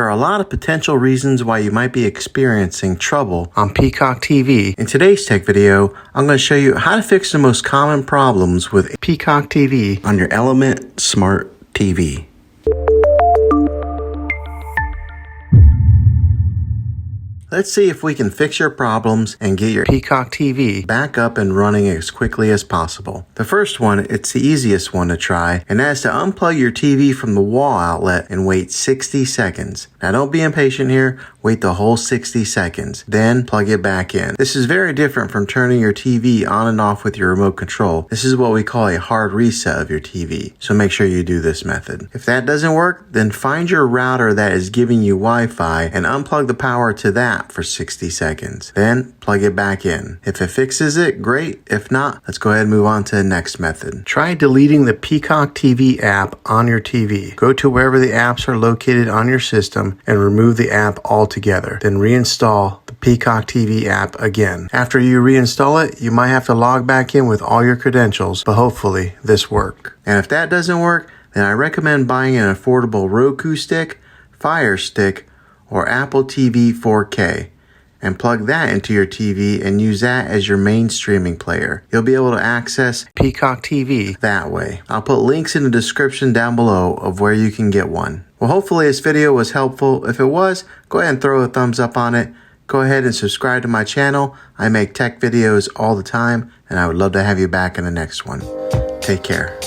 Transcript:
There are a lot of potential reasons why you might be experiencing trouble on Peacock TV. In today's tech video, I'm going to show you how to fix the most common problems with Peacock TV on your Element Smart TV. Let's see if we can fix your problems and get your Peacock TV back up and running as quickly as possible. The first one, it's the easiest one to try, and that's to unplug your TV from the wall outlet and wait 60 seconds. Now don't be impatient here, wait the whole 60 seconds, then plug it back in. This is very different from turning your TV on and off with your remote control. This is what we call a hard reset of your TV, so make sure you do this method. If that doesn't work, then find your router that is giving you Wi-Fi and unplug the power to that for 60 seconds. Then plug it back in. If it fixes it, great. If not, let's go ahead and move on to the next method. Try deleting the Peacock TV app on your TV. Go to wherever the apps are located on your system and remove the app altogether. Then reinstall the Peacock TV app again. After you reinstall it, you might have to log back in with all your credentials, but hopefully this works. And if that doesn't work, then I recommend buying an affordable Roku stick, Fire Stick, or Apple TV 4K and plug that into your TV and use that as your main streaming player. You'll be able to access Peacock TV that way. I'll put links in the description down below of where you can get one. Well, hopefully this video was helpful. If it was, go ahead and throw a thumbs up on it. Go ahead and subscribe to my channel. I make tech videos all the time, and I would love to have you back in the next one. Take care.